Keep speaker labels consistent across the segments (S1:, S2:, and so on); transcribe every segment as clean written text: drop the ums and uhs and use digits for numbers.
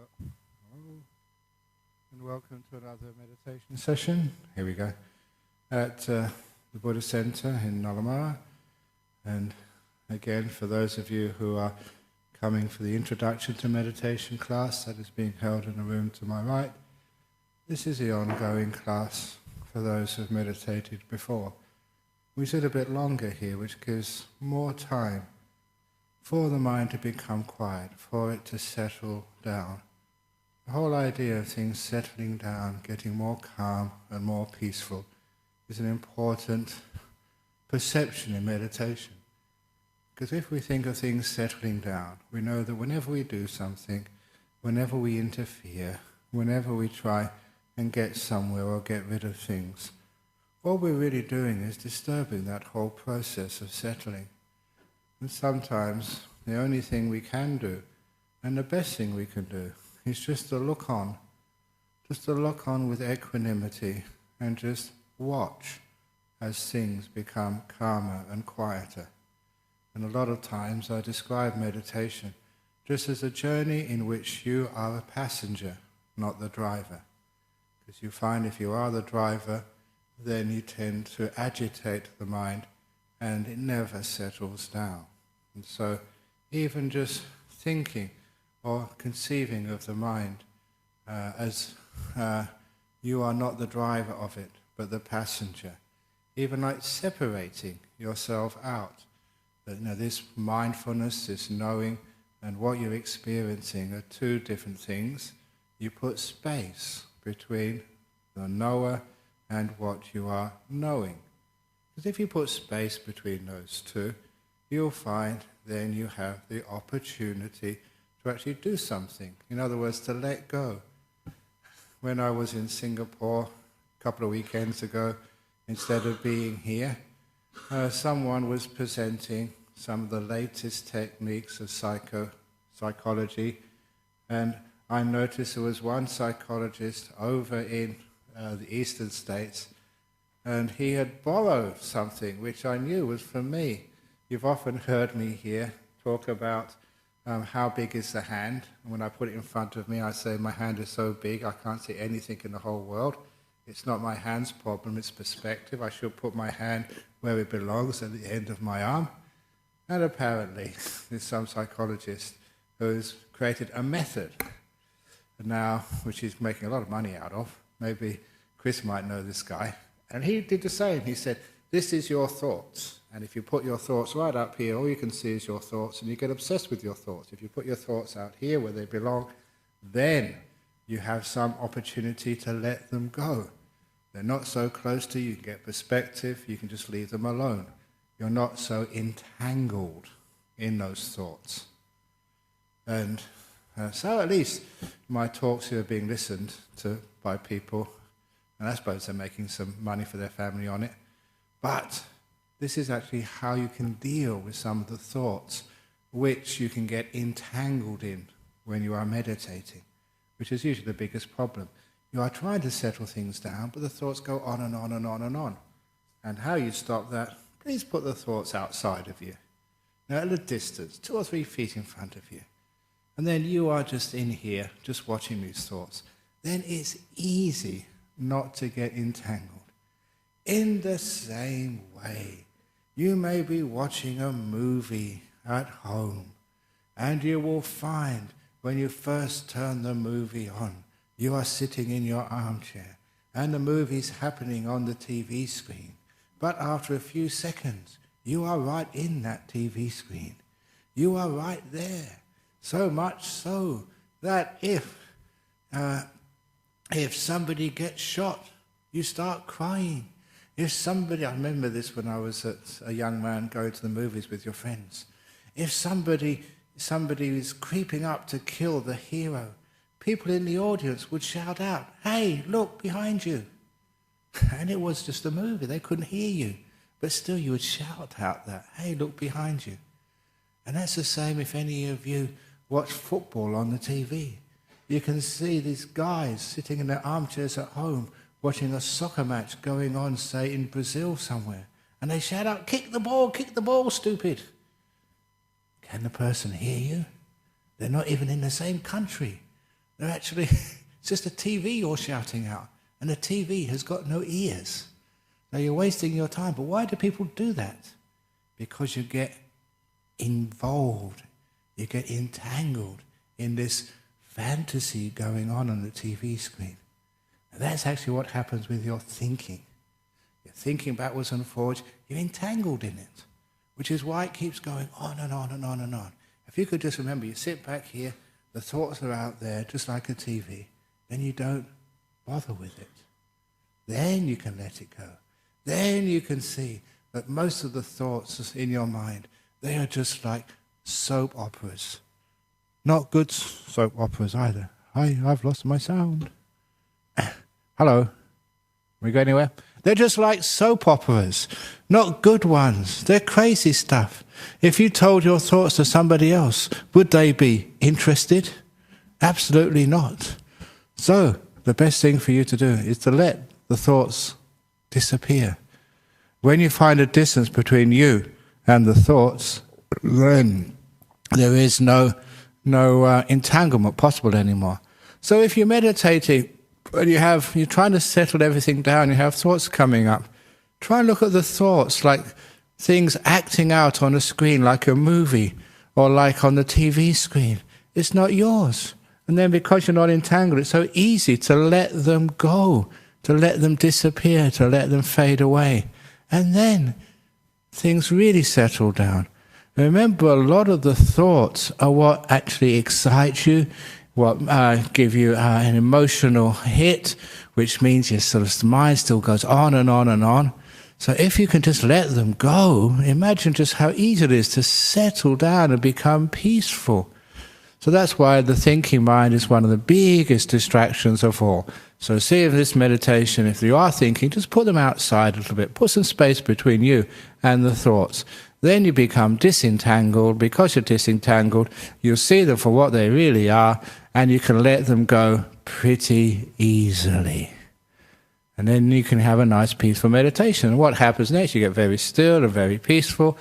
S1: Hello, and welcome to another meditation session. Here we go. At the Buddha Center in Nalamara. And again, for those of you who are coming for the Introduction to Meditation class that is being held in the room to my right, this is the ongoing class for those who have meditated before. We sit a bit longer here, which gives more time for the mind to become quiet, for it to settle down. The whole idea of things settling down, getting more calm and more peaceful is an important perception in meditation. Because if we think of things settling down, we know that whenever we do something, whenever we interfere, whenever we try and get somewhere or get rid of things, all we're really doing is disturbing that whole process of settling. And sometimes the only thing we can do, and the best thing we can do, is just to look on with equanimity and just watch as things become calmer and quieter. And a lot of times I describe meditation just as a journey in which you are a passenger, not the driver. Because you find if you are the driver, then you tend to agitate the mind and it never settles down. And so even just thinking or conceiving of the mind as you are not the driver of it, but the passenger, even like separating yourself out, that this mindfulness, this knowing, and what you're experiencing are two different things. You put space between the knower and what you are knowing. Because if you put space between those two, you'll find then you have the opportunity to actually do something. In other words, to let go. When I was in Singapore a couple of weekends ago, instead of being here, someone was presenting some of the latest techniques of psychology, and I noticed there was one psychologist over in the eastern states, and he had borrowed something which I knew was for me. You've often heard me here talk about how big is the hand. And when I put it in front of me, I say my hand is so big I can't see anything in the whole world. It's not my hand's problem, it's perspective. I should put my hand where it belongs, at the end of my arm. And apparently there's some psychologist who's created a method now, which he's making a lot of money out of. Maybe Chris might know this guy. And he did the same. He said, this is your thoughts. And if you put your thoughts right up here, all you can see is your thoughts, and you get obsessed with your thoughts. If you put your thoughts out here where they belong, then you have some opportunity to let them go. They're not so close to you. You can get perspective. You can just leave them alone. You're not so entangled in those thoughts. And so at least my talks here are being listened to by people, and I suppose they're making some money for their family on it. But this is actually how you can deal with some of the thoughts which you can get entangled in when you are meditating, which is usually the biggest problem. You are trying to settle things down, but the thoughts go on and on and on and on. And how you stop that, please put the thoughts outside of you. Now at a distance, 2 or 3 feet in front of you. And then you are just in here, just watching these thoughts. Then it's easy not to get entangled. In the same way, you may be watching a movie at home, and you will find when you first turn the movie on, you are sitting in your armchair, and the movie's happening on the TV screen. But after a few seconds, you are right in that TV screen. You are right there. So much so that if somebody gets shot, you start crying. If somebody, I remember this when I was a young man going to the movies with your friends. If somebody is creeping up to kill the hero, people in the audience would shout out, "Hey, look behind you." And it was just a movie, they couldn't hear you. But still you would shout out that, "Hey, look behind you." And that's the same if any of you watch football on the TV. You can see these guys sitting in their armchairs at home watching a soccer match going on, say, in Brazil somewhere. And they shout out, kick the ball, stupid." Can the person hear you? They're not even in the same country. They're actually, it's just a TV you're shouting out. And the TV has got no ears. So you're wasting your time. But why do people do that? Because you get involved. You get entangled in this fantasy going on the TV screen. And that's actually what happens with your thinking. You're thinking backwards and forwards. You're entangled in it. Which is why it keeps going on and on and on and on. If you could just remember, you sit back here, the thoughts are out there just like a TV. Then you don't bother with it. Then you can let it go. Then you can see that most of the thoughts in your mind, they are just like soap operas. Not good soap operas either. I've lost my sound. Hello? We go anywhere? They're just like soap operas. Not good ones. They're crazy stuff. If you told your thoughts to somebody else, would they be interested? Absolutely not. So, the best thing for you to do is to let the thoughts disappear. When you find a distance between you and the thoughts, then there is no entanglement possible anymore. So if you're meditating and you're trying to settle everything down, you have thoughts coming up, try and look at the thoughts like things acting out on a screen, like a movie or like on the TV screen. It's not yours. And then because you're not entangled, it's so easy to let them go, to let them disappear, to let them fade away. And then things really settle down. Remember, a lot of the thoughts are what actually excites you, what give you an emotional hit, which means your sort of mind still goes on and on and on. So if you can just let them go, imagine just how easy it is to settle down and become peaceful. So that's why the thinking mind is one of the biggest distractions of all. So see in this meditation, if you are thinking, just put them outside a little bit. Put some space between you and the thoughts. Then you become disentangled. Because you're disentangled, you'll see them for what they really are, and you can let them go pretty easily. And then you can have a nice peaceful meditation. And what happens next? You get very still and very peaceful.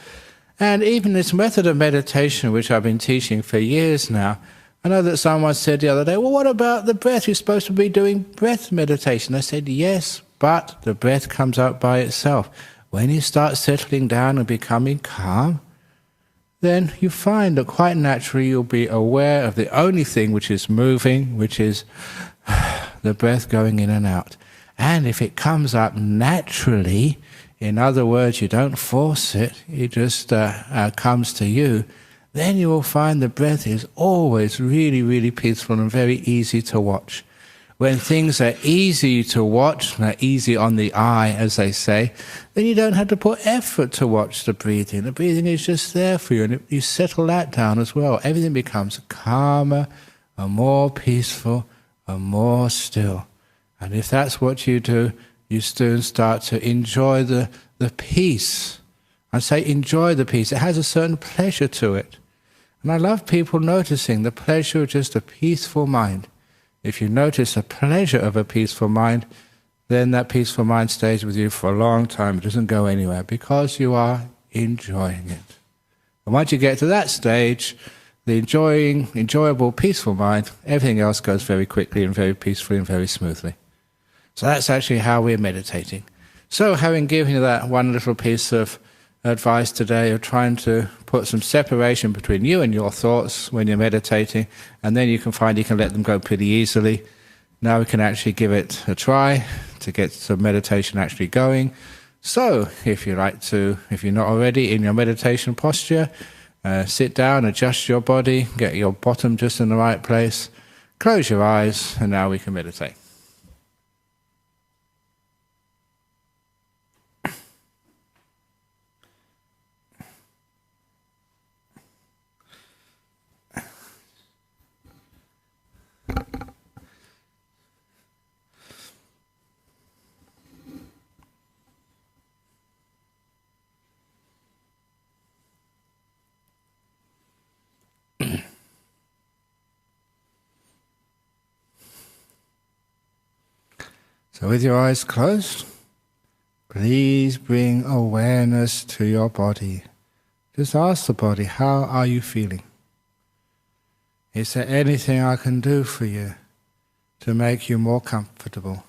S1: And even this method of meditation, which I've been teaching for years now, I know that someone said the other day, well, what about the breath? You're supposed to be doing breath meditation. I said, yes, but the breath comes out by itself. When you start settling down and becoming calm, then you find that quite naturally you'll be aware of the only thing which is moving, which is the breath going in and out. And if it comes up naturally, in other words, you don't force it, it just comes to you, then you will find the breath is always really, really peaceful and very easy to watch. When things are easy to watch, easy on the eye, as they say, then you don't have to put effort to watch the breathing. The breathing is just there for you, and you settle that down as well. Everything becomes calmer and more peaceful and more still. And if that's what you do, you soon start to enjoy the peace. I say enjoy the peace. It has a certain pleasure to it. And I love people noticing the pleasure of just a peaceful mind. If you notice the pleasure of a peaceful mind, then that peaceful mind stays with you for a long time. It doesn't go anywhere because you are enjoying it. And once you get to that stage, the enjoyable, peaceful mind, everything else goes very quickly and very peacefully and very smoothly. So that's actually how we're meditating. So having given you that one little piece of advice today of trying to put some separation between you and your thoughts when you're meditating, and then you can find you can let them go pretty easily. Now we can actually give it a try to get some meditation actually going. So if you're not already in your meditation posture, sit down, adjust your body, get your bottom just in the right place, close your eyes, and now we can meditate. So with your eyes closed, please bring awareness to your body. Just ask the body, how are you feeling? Is there anything I can do for you? to make you more comfortable.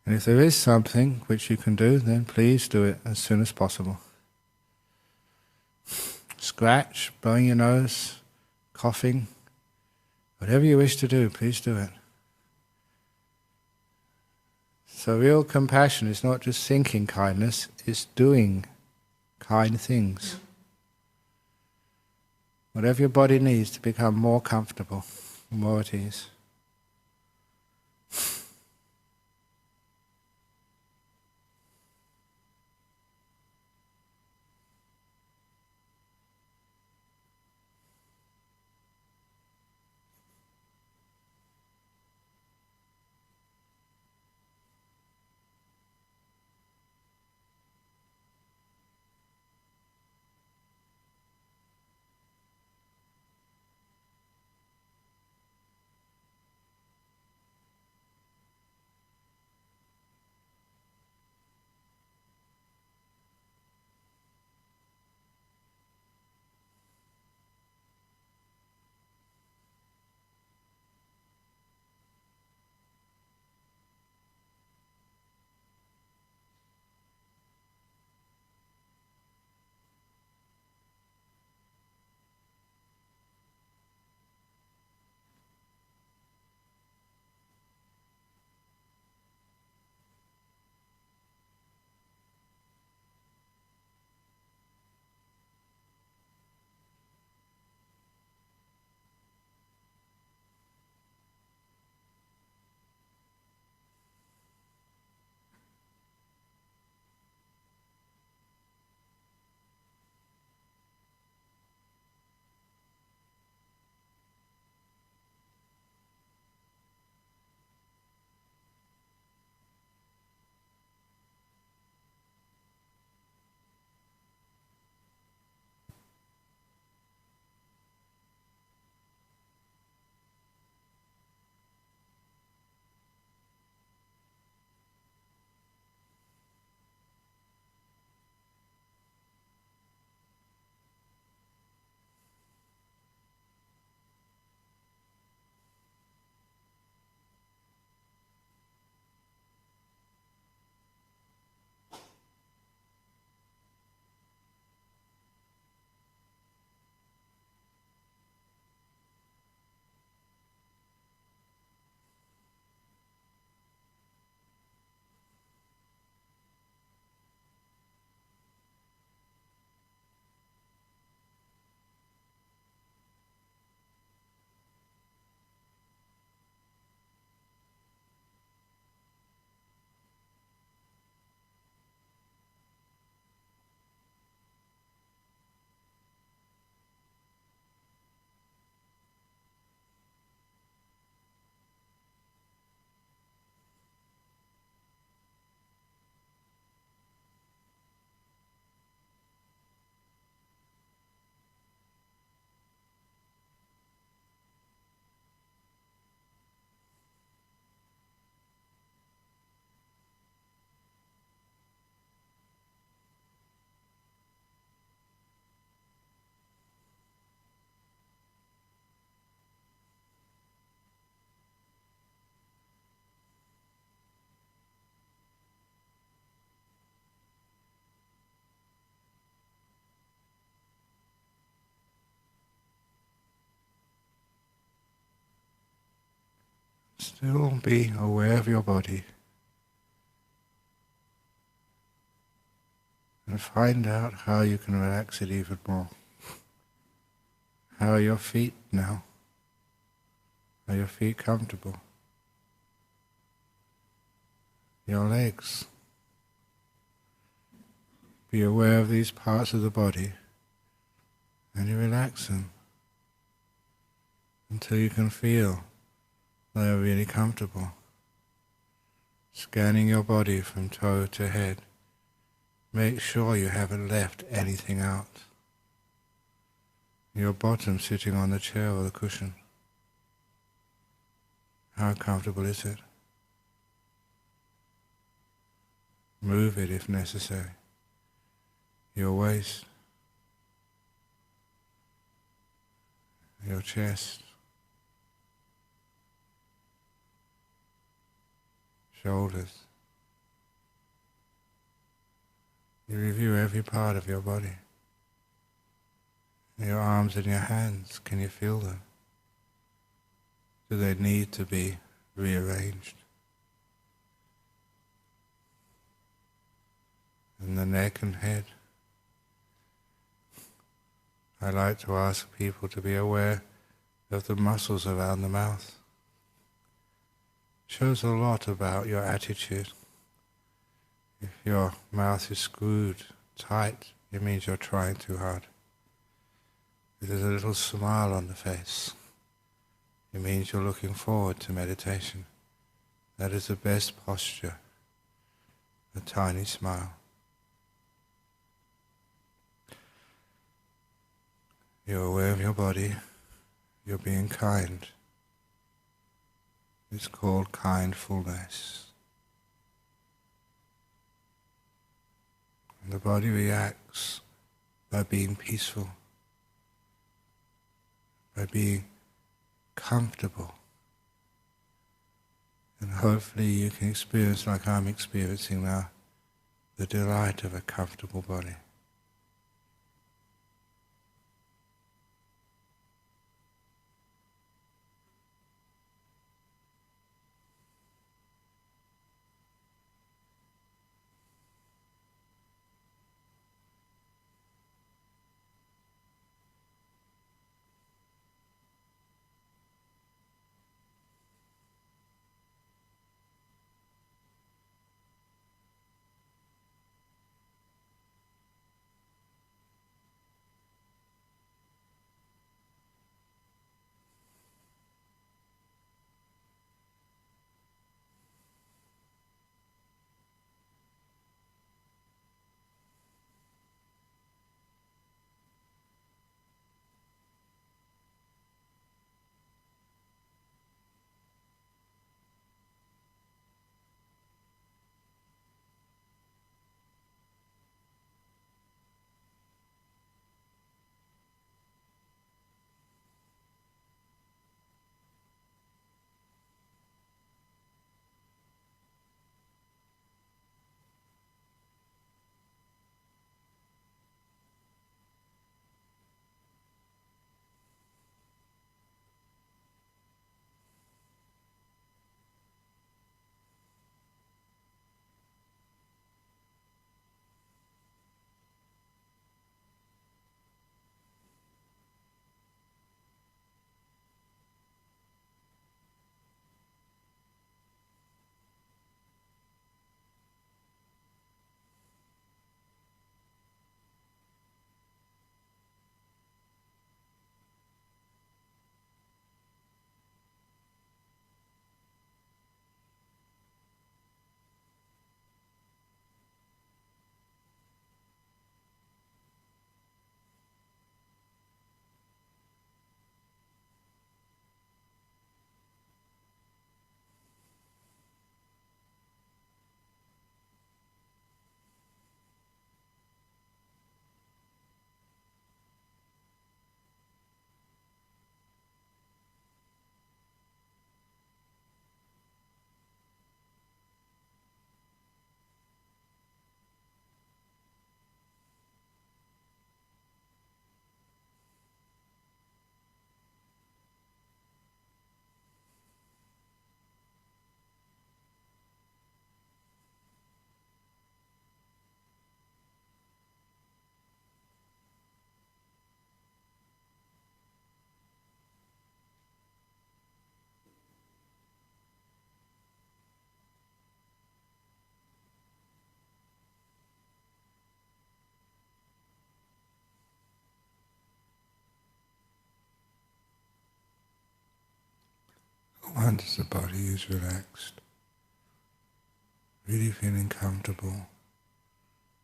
S1: And if there is something which you can do, then please do it as soon as possible. Scratch, blowing your nose, coughing, whatever you wish to do, please do it. So real compassion is not just thinking kindness, it's doing kind things. Whatever your body needs to become more comfortable, more at ease. Still be aware of your body and find out how you can relax it even more. How are your feet now? Are your feet comfortable? Your legs. Be aware of these parts of the body and you relax them until you can feel they are really comfortable. Scanning your body from toe to head. Make sure you haven't left anything out. Your bottom sitting on the chair or the cushion. How comfortable is it? Move it if necessary. Your waist. your chest, shoulders. You review every part of your body. Your arms and your hands, can you feel them? Do they need to be rearranged? And the neck and head. I like to ask people to be aware of the muscles around the mouth. Shows a lot about your attitude. If your mouth is screwed tight, it means you're trying too hard. If there's a little smile on the face, it means you're looking forward to meditation. That is the best posture, a tiny smile. You're aware of your body, you're being kind. It's called kindfulness. And the body reacts by being peaceful, by being comfortable. And hopefully you can experience, like I'm experiencing now, the delight of a comfortable body. Once the body is relaxed, really feeling comfortable,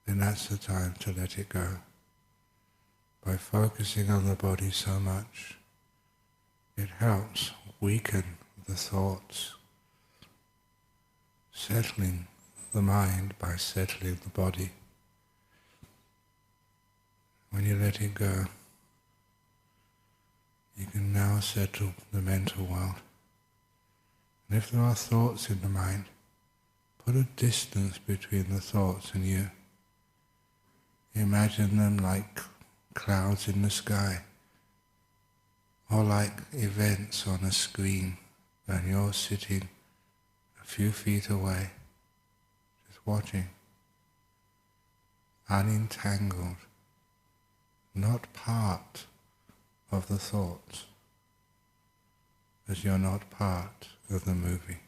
S1: then that's the time to let it go. By focusing on the body so much, it helps weaken the thoughts, settling the mind by settling the body. When you let it go, You can now settle the mental world. And if there are thoughts in the mind, put a distance between the thoughts and you. Imagine them like clouds in the sky, or like events on a screen, and you're sitting a few feet away, just watching, unentangled, not part of the thoughts, as you're not part of the movie.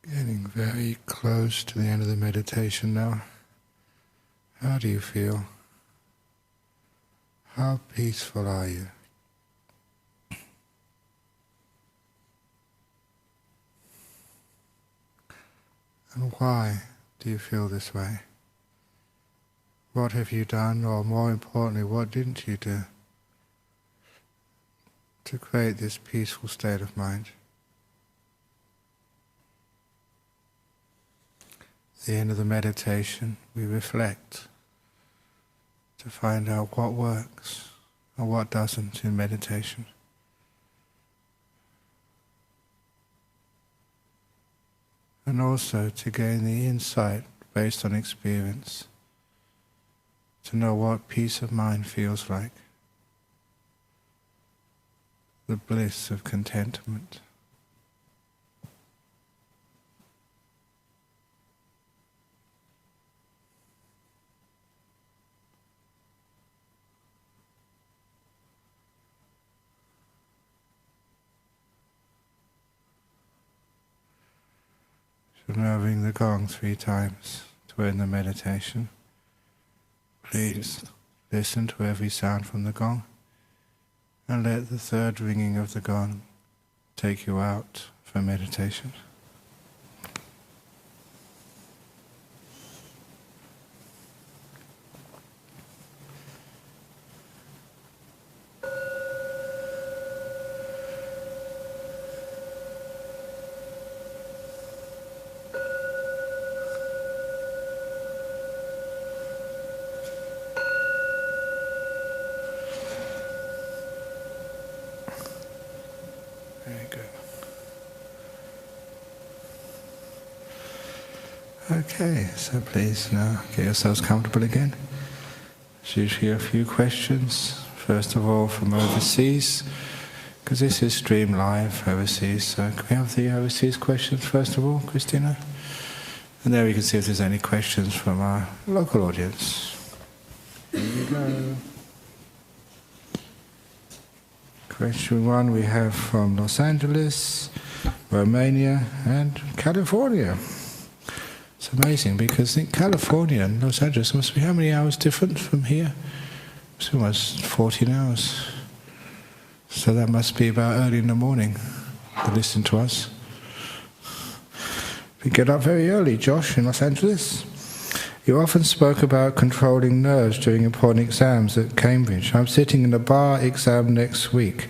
S1: Getting very close to the end of the meditation now. How do you feel? How peaceful are you? And why do you feel this way? What have you done, or more importantly, what didn't you do to create this peaceful state of mind? At the end of the meditation, we reflect to find out what works and what doesn't in meditation. And also to gain the insight based on experience, to know what peace of mind feels like, the bliss of contentment. So now ring the gong 3 times to end the meditation. Please listen to every sound from the gong and let the 3rd ringing of the gong take you out for meditation. Very good. Okay, so please now get yourselves comfortable again. There's usually a few questions, first of all from overseas, because this is streamed live overseas. So can we have the overseas questions first of all, Christina? And there we can see if there's any questions from our local audience. Here we go. Question 1 we have from Los Angeles, Romania and California. It's amazing because in California and Los Angeles must be how many hours different from here? It's almost 14 hours. So that must be about early in the morning to listen to us. We get up very early, Josh, in Los Angeles. You often spoke about controlling nerves during important exams at Cambridge. I'm sitting in a bar exam next week.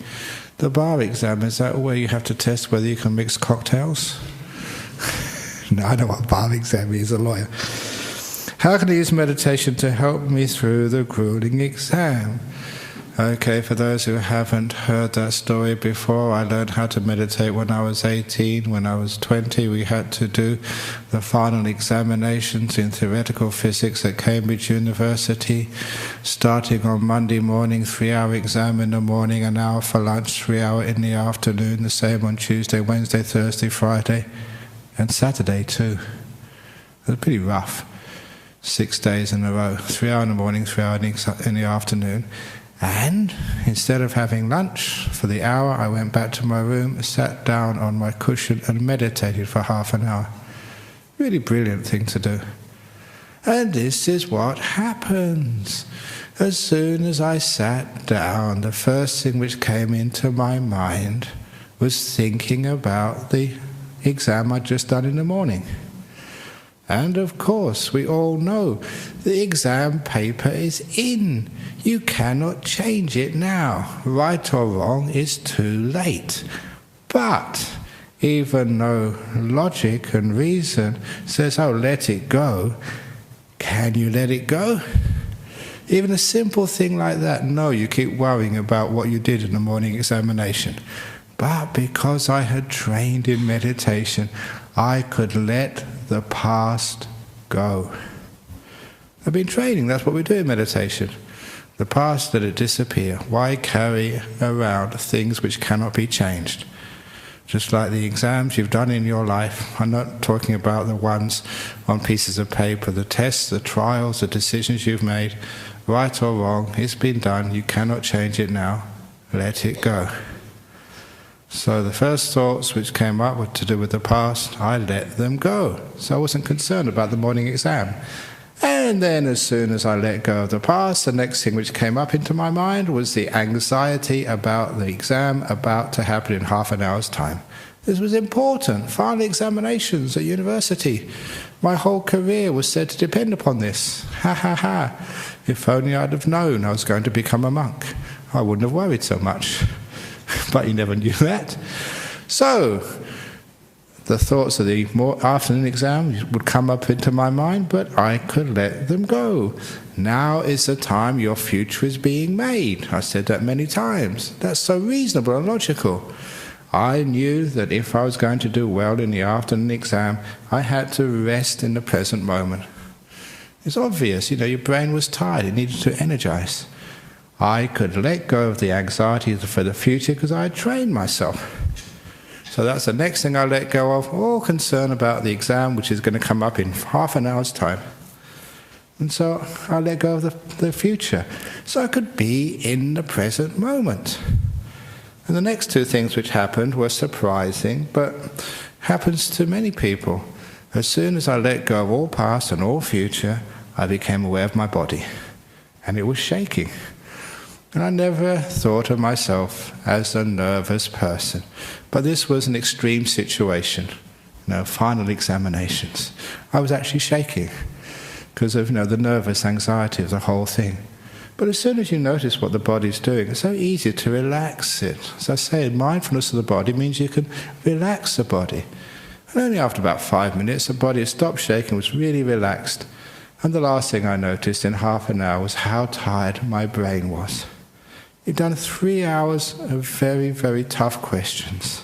S1: The bar exam, is that where you have to test whether you can mix cocktails? No, I know what bar exam is, a lawyer. How can I use meditation to help me through the grueling exam? Okay, for those who haven't heard that story before, I learned how to meditate when I was 18. When I was 20, we had to do the final examinations in theoretical physics at Cambridge University, starting on Monday morning, 3-hour exam in the morning, an hour for lunch, 3-hour in the afternoon, the same on Tuesday, Wednesday, Thursday, Friday, and Saturday too. It was pretty rough. 6 days in a row, 3-hour in the morning, 3-hour in the afternoon. And instead of having lunch for the hour, I went back to my room, sat down on my cushion and meditated for half an hour. Really brilliant thing to do. And this is what happens. As soon as I sat down, the first thing which came into my mind was thinking about the exam I'd just done in the morning. And of course, we all know the exam paper is in. You cannot change it now. Right or wrong is too late. But even though logic and reason says, oh, let it go, can you let it go? Even a simple thing like that, no, you keep worrying about what you did in the morning examination. But because I had trained in meditation, I could let the past go. I've been training, that's what we do in meditation. The past, let it disappear. Why carry around things which cannot be changed? Just like the exams you've done in your life. I'm not talking about the ones on pieces of paper, the tests, the trials, the decisions you've made. Right or wrong, it's been done, you cannot change it now. Let it go. So the first thoughts which came up were to do with the past. I let them go. So I wasn't concerned about the morning exam. And then as soon as I let go of the past, the next thing which came up into my mind was the anxiety about the exam about to happen in half an hour's time. This was important. Final examinations at university. My whole career was said to depend upon this. Ha ha ha. If only I'd have known I was going to become a monk, I wouldn't have worried so much. But you never knew that. So the thoughts of the afternoon exam would come up into my mind, but I could let them go. Now is the time your future is being made. I said that many times. That's so reasonable and logical. I knew that if I was going to do well in the afternoon exam, I had to rest in the present moment. It's obvious, your brain was tired, it needed to energize. I could let go of the anxiety for the future because I had trained myself. So that's the next thing I let go of, all concern about the exam, which is going to come up in half an hour's time. And so I let go of the future, so I could be in the present moment. And the next two things which happened were surprising, but happens to many people. As soon as I let go of all past and all future, I became aware of my body, and it was shaking. And I never thought of myself as a nervous person. But this was an extreme situation, final examinations. I was actually shaking because of the nervous anxiety of the whole thing. But as soon as you notice what the body's doing, it's so easy to relax it. As I say, mindfulness of the body means you can relax the body. And only after about 5 minutes, the body had stopped shaking, was really relaxed. And the last thing I noticed in half an hour was how tired my brain was. You've done 3 hours of very, very tough questions.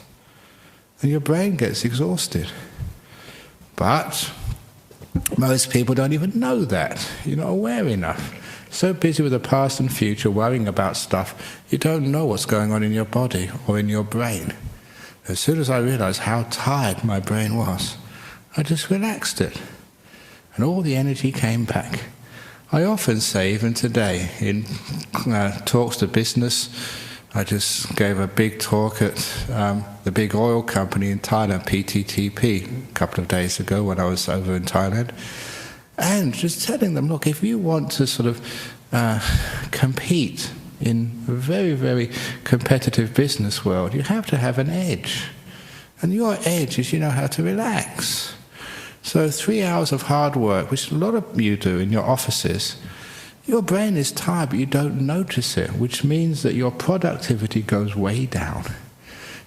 S1: And your brain gets exhausted. But most people don't even know that. You're not aware enough. So busy with the past and future, worrying about stuff, you don't know what's going on in your body or in your brain. As soon as I realized how tired my brain was, I just relaxed it. And all the energy came back. I often say, even today, in talks to business, I just gave a big talk at the big oil company in Thailand, PTTP, a couple of days ago when I was over in Thailand. And just telling them, look, if you want to sort of compete in a very, very competitive business world, you have to have an edge. And your edge is you know how to relax. So 3 hours of hard work, which a lot of you do in your offices, your brain is tired, but you don't notice it, which means that your productivity goes way down.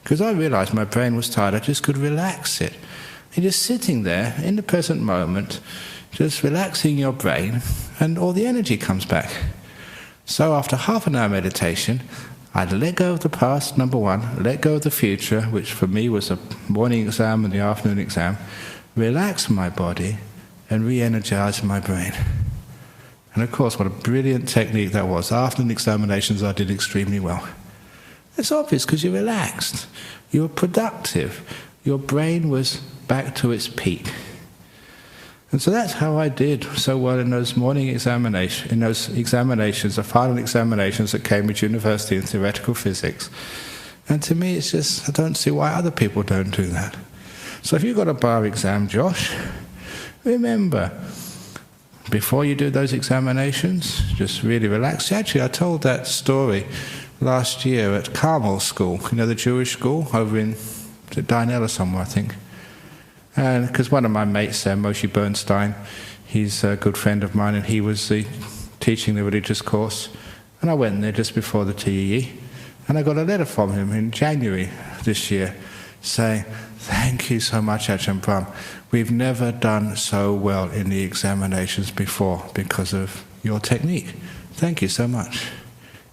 S1: Because I realized my brain was tired, I just could relax it. And just sitting there in the present moment, just relaxing your brain, and all the energy comes back. So after half an hour meditation, I'd let go of the past, number one, let go of the future, which for me was a morning exam and the afternoon exam, relax my body, and re-energize my brain. And of course, what a brilliant technique that was. After the examinations, I did extremely well. It's obvious because you're relaxed. You were productive. Your brain was back to its peak. And so that's how I did so well in those morning examinations, the final examinations at Cambridge University in theoretical physics. And to me, it's just, I don't see why other people don't do that. So if you've got a bar exam, Josh, remember, before you do those examinations, just really relax. Actually, I told that story last year at Carmel School, the Jewish school over in Dinell or somewhere, I think. And because one of my mates there, Moshe Bernstein, he's a good friend of mine, and he was teaching the religious course. And I went there just before the TEE, and I got a letter from him in January this year saying, "Thank you so much, Ajahn Brahm. We've never done so well in the examinations before because of your technique. Thank you so much."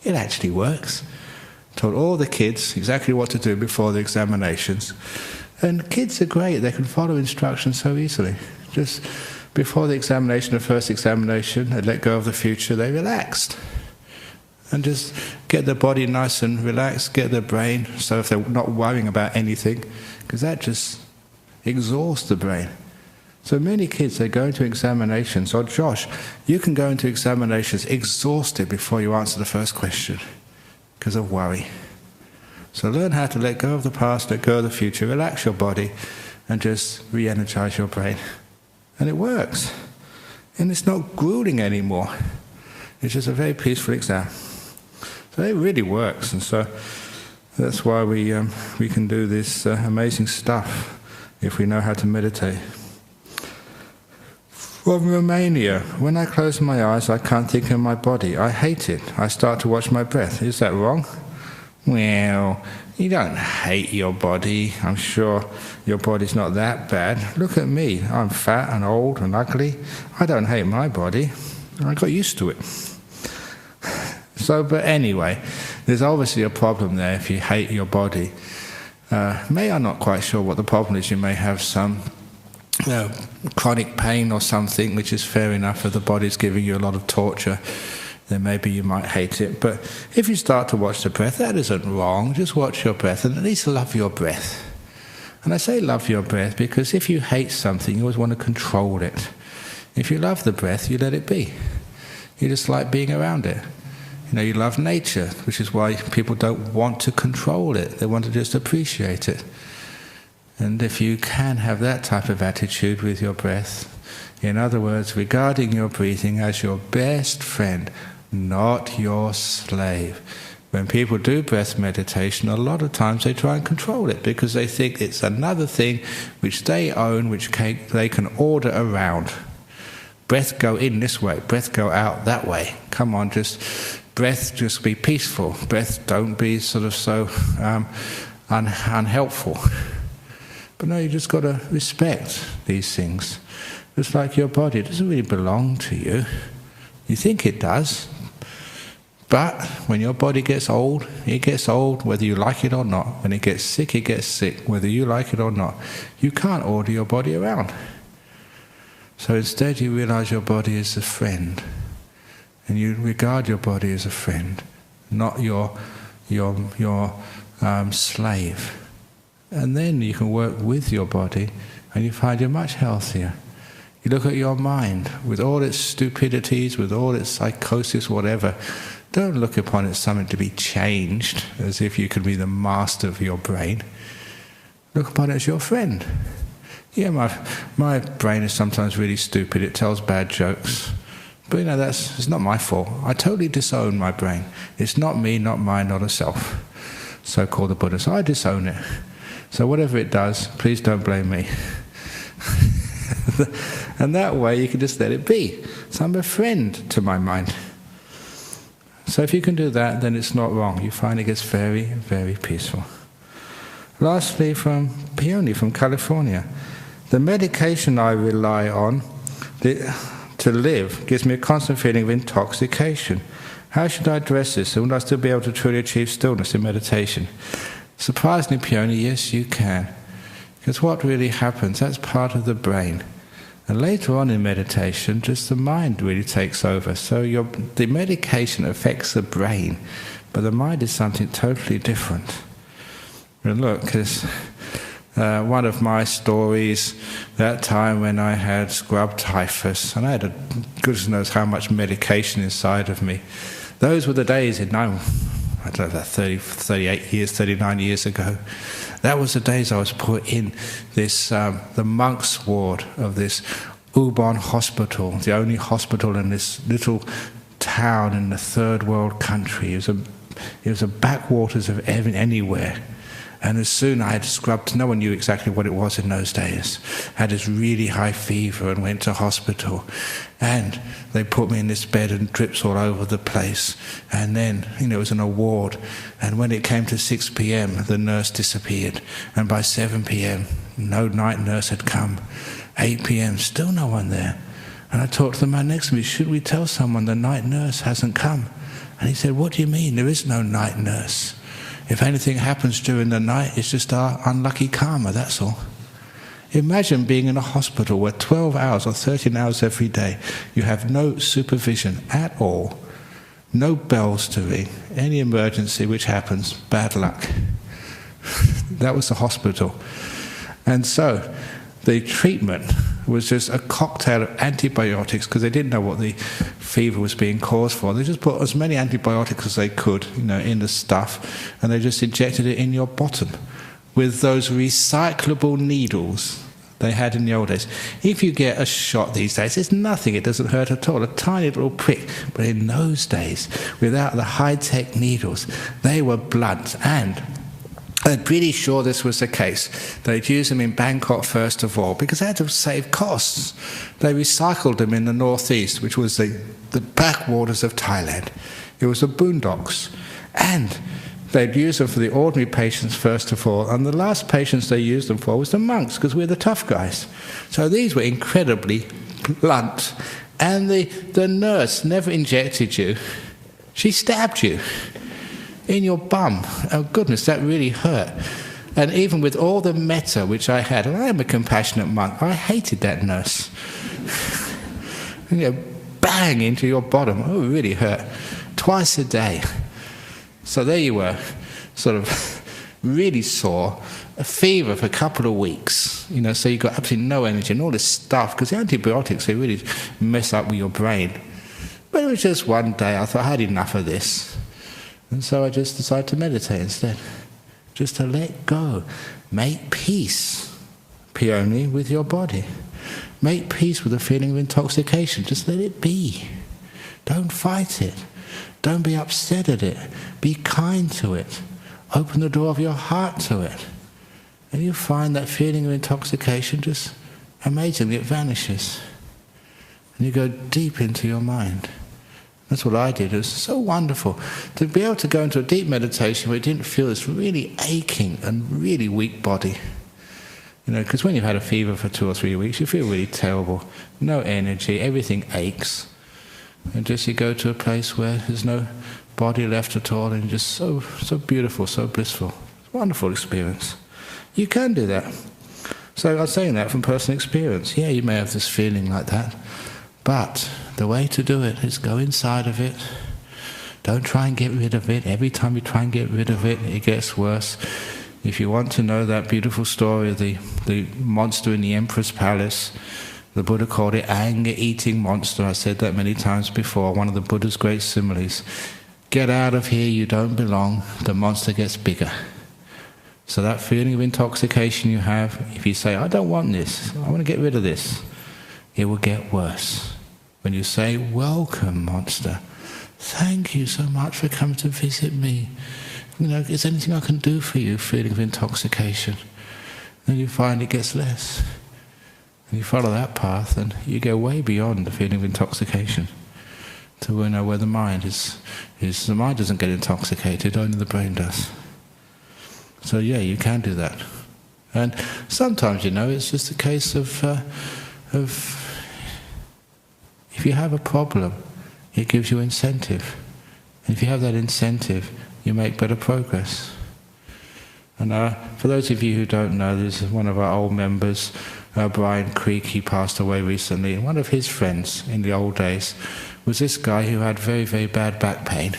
S1: It actually works. Told all the kids exactly what to do before the examinations. And kids are great, they can follow instructions so easily. Just before the examination, the first examination, they let go of the future, they relaxed. And just get their body nice and relaxed, get their brain, so if they're not worrying about anything, because that just exhausts the brain. So many kids, they go into examinations, or Josh, you can go into examinations exhausted before you answer the first question, because of worry. So learn how to let go of the past, let go of the future, relax your body, and just re-energize your brain. And it works. And it's not grueling anymore. It's just a very peaceful exam. So it really works. And so that's why we can do this amazing stuff if we know how to meditate. From Romania, when I close my eyes, I can't think of my body. I hate it. I start to watch my breath. Is that wrong? Well, you don't hate your body. I'm sure your body's not that bad. Look at me. I'm fat and old and ugly. I don't hate my body. I got used to it. So, but anyway, there's obviously a problem there if you hate your body. I'm not quite sure what the problem is. You may have some chronic pain or something, which is fair enough if the body's giving you a lot of torture. Then maybe you might hate it. But if you start to watch the breath, that isn't wrong. Just watch your breath and at least love your breath. And I say love your breath because if you hate something, you always want to control it. If you love the breath, you let it be. You just like being around it. You love nature, which is why people don't want to control it. They want to just appreciate it. And if you can have that type of attitude with your breath, in other words, regarding your breathing as your best friend, not your slave. When people do breath meditation, a lot of times they try and control it because they think it's another thing which they own, which they can order around. Breath go in this way, breath go out that way. Come on, breath just be peaceful. Breath don't be sort of so unhelpful. But no, you just got to respect these things. Just like your body, it doesn't really belong to you. You think it does. But when your body gets old, it gets old whether you like it or not. When it gets sick, whether you like it or not. You can't order your body around. So instead you realize your body is a friend. And you regard your body as a friend, not your slave. And then you can work with your body and you find you're much healthier. You look at your mind with all its stupidities, with all its psychosis, whatever. Don't look upon it as something to be changed, as if you could be the master of your brain. Look upon it as your friend. Yeah, my brain is sometimes really stupid. It tells bad jokes. But it's not my fault. I totally disown my brain. It's not me, not mine, not a self. So-called the Buddha. So I disown it. So whatever it does, please don't blame me. And that way you can just let it be. So I'm a friend to my mind. So if you can do that, then it's not wrong. You find it gets very, very peaceful. Lastly, from Peony from California. The medication I rely on to live gives me a constant feeling of intoxication. How should I address this? And will I still be able to truly achieve stillness in meditation? Surprisingly, Peony, yes, you can. Because what really happens, that's part of the brain. And later on in meditation, just the mind really takes over. So the medication affects the brain, but the mind is something totally different. And look, because one of my stories, that time when I had scrub typhus, and I had goodness knows how much medication inside of me. Those were the days in, I don't know, 38 years, 39 years ago. That was the days I was put in this, the monks' ward of this Ubon hospital, the only hospital in this little town in the third world country. It was a backwaters of anywhere. And as soon I had scrubbed, no one knew exactly what it was in those days. Had this really high fever and went to hospital. And they put me in this bed and drips all over the place. And then, it was in a ward. And when it came to 6 p.m., the nurse disappeared. And by 7 p.m., no night nurse had come. 8 p.m., still no one there. And I talked to the man next to me, should we tell someone the night nurse hasn't come? And he said, what do you mean? There is no night nurse. If anything happens during the night, it's just our unlucky karma, that's all. Imagine being in a hospital where 12 hours or 13 hours every day, you have no supervision at all, no bells to ring, any emergency which happens, bad luck. That was the hospital. And so, the treatment was just a cocktail of antibiotics, because they didn't know what the fever was being caused for. They just put as many antibiotics as they could, in the stuff, and they just injected it in your bottom with those recyclable needles they had in the old days. If you get a shot these days, it's nothing, it doesn't hurt at all, a tiny little prick. But in those days, without the high-tech needles, they were blunt. And I'm pretty sure this was the case. They'd use them in Bangkok first of all, because they had to save costs. They recycled them in the northeast, which was the backwaters of Thailand. It was the boondocks. And they'd use them for the ordinary patients first of all, and the last patients they used them for was the monks, because we're the tough guys. So these were incredibly blunt. And the nurse never injected you. She stabbed you in your bum. Oh goodness, that really hurt. And even with all the metta which I had, and I am a compassionate monk, I hated that nurse. Bang into your bottom. Oh, it really hurt. Twice a day. So there you were, sort of really sore, a fever for a couple of weeks, so you got absolutely no energy and all this stuff, because the antibiotics, they really mess up with your brain. But it was just one day, I thought I had enough of this. And so I just decided to meditate instead, just to let go. Make peace, peony, with your body. Make peace with the feeling of intoxication. Just let it be. Don't fight it. Don't be upset at it. Be kind to it. Open the door of your heart to it. And you find that feeling of intoxication just amazingly, it vanishes. And you go deep into your mind. That's what I did. It was so wonderful to be able to go into a deep meditation where you didn't feel this really aching and really weak body. Because when you've had a fever for 2 or 3 weeks, you feel really terrible. No energy, everything aches. And just you go to a place where there's no body left at all, and just so beautiful, so blissful. It's a wonderful experience. You can do that. So I'm saying that from personal experience. Yeah, you may have this feeling like that, but the way to do it is go inside of it. Don't try and get rid of it. Every time you try and get rid of it, it gets worse. If you want to know that beautiful story of the monster in the emperor's palace, the Buddha called it anger-eating monster. I said that many times before, one of the Buddha's great similes. Get out of here, you don't belong. The monster gets bigger. So that feeling of intoxication you have, if you say, I don't want this, I want to get rid of this, it will get worse. When you say, welcome, monster, thank you so much for coming to visit me. Is there anything I can do for you, feeling of intoxication? Then you find it gets less. And you follow that path, and you go way beyond the feeling of intoxication to where the mind is. The mind doesn't get intoxicated, only the brain does. So yeah, you can do that. And sometimes, it's just a case of if you have a problem, it gives you incentive. And if you have that incentive, you make better progress. And for those of you who don't know, this is one of our old members, Brian Creek. He passed away recently, and one of his friends in the old days was this guy who had very, very bad back pain.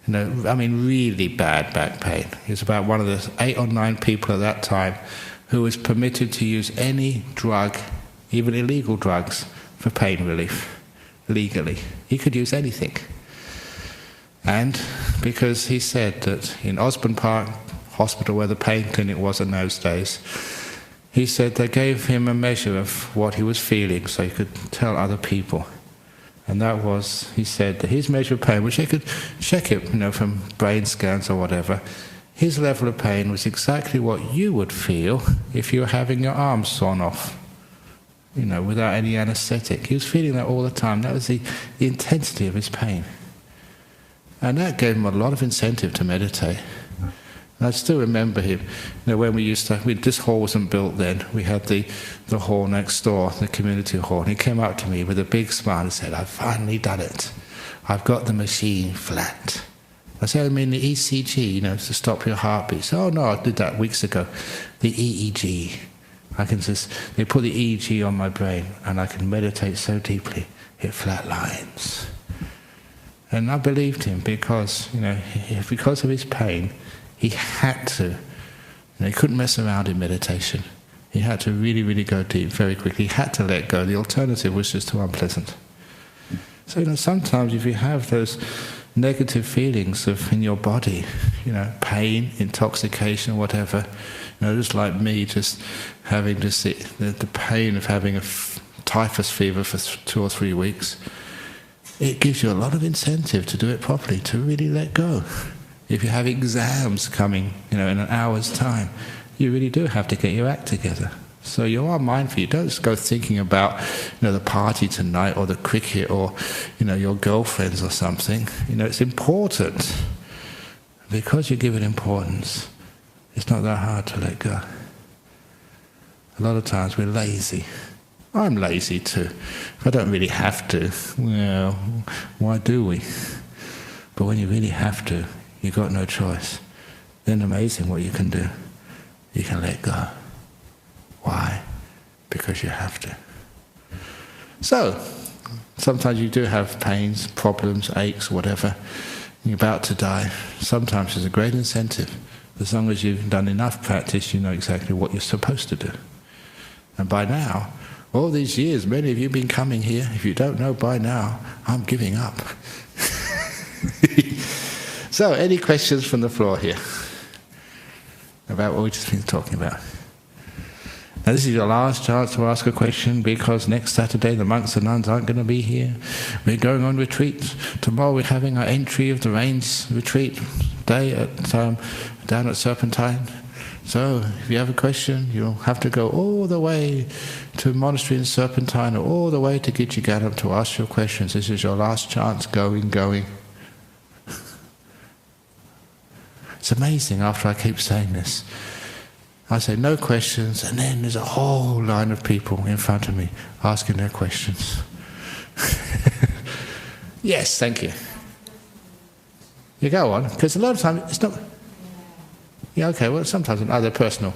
S1: Really bad back pain. He was about one of the 8 or 9 people at that time who was permitted to use any drug, even illegal drugs, for pain relief, legally. He could use anything. And because he said that in Osborne Park Hospital, where the pain clinic was in those days, he said they gave him a measure of what he was feeling so he could tell other people. And that was, he said, that his measure of pain, which they could check it, from brain scans or whatever, his level of pain was exactly what you would feel if you were having your arm sawn off, without any anesthetic. He was feeling that all the time. That was the intensity of his pain. And that gave him a lot of incentive to meditate. And I still remember him, when we used to, this hall wasn't built then, we had the hall next door, the community hall, and he came up to me with a big smile and said, I've finally done it. I've got the machine flat. I said, I mean the ECG, to stop your heartbeat. So, oh no, I did that weeks ago. The EEG. They put the EEG on my brain, and I can meditate so deeply, it flatlines. And I believed him because, because of his pain, he had to. He couldn't mess around in meditation. He had to really, really go deep very quickly. He had to let go. The alternative was just too unpleasant. So, sometimes if you have those negative feelings in your body, pain, intoxication, whatever, just like me, just having to sit, the pain of having a typhus fever for 2 or 3 weeks, it gives you a lot of incentive to do it properly, to really let go. If you have exams coming, in an hour's time, you really do have to get your act together. So you are mindful. You don't just go thinking about, the party tonight or the cricket or, your girlfriends or something. It's important. Because you give it importance, it's not that hard to let go. A lot of times we're lazy. I'm lazy too. If I don't really have to, well, why do we? But when you really have to, you've got no choice. Then amazing what you can do. You can let go. Why? Because you have to. So, sometimes you do have pains, problems, aches, whatever. You're about to die. Sometimes there's a great incentive. As long as you've done enough practice, you know exactly what you're supposed to do. And by now, all these years, many of you have been coming here. If you don't know by now, I'm giving up. So, any questions from the floor here about what we've just been talking about? Now, this is your last chance to ask a question, because next Saturday the monks and nuns aren't going to be here. We're going on retreat. Tomorrow we're having our entry of the rains retreat day down at Serpentine. So, if you have a question, you'll have to go all the way to a monastery in Serpentine or all the way to Gitchigadam to ask your questions. This is your last chance. Going. It's amazing after I keep saying this. I say no questions, and then there's a whole line of people in front of me asking their questions. Yes, thank you. You go on, because a lot of times it's not... Yeah, okay, well, sometimes other personal.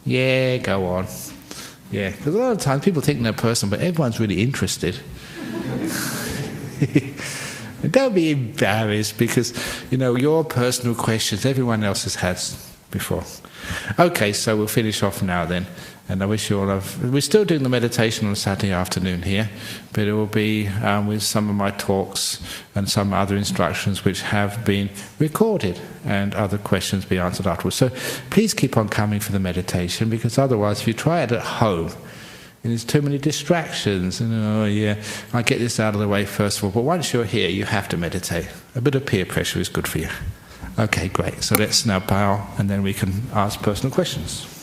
S1: Yeah, go on. Yeah, because a lot of times people think they're personal, but everyone's really interested. Don't be embarrassed, because, your personal questions, everyone else has had before. Okay, so we'll finish off now then. And I wish you all we're still doing the meditation on Saturday afternoon here, but it will be with some of my talks and some other instructions which have been recorded, and other questions be answered afterwards. So please keep on coming for the meditation, because otherwise if you try it at home, and there's too many distractions, and I get this out of the way first of all, but once you're here you have to meditate. A bit of peer pressure is good for you. Okay, great. So let's now bow, and then we can ask personal questions.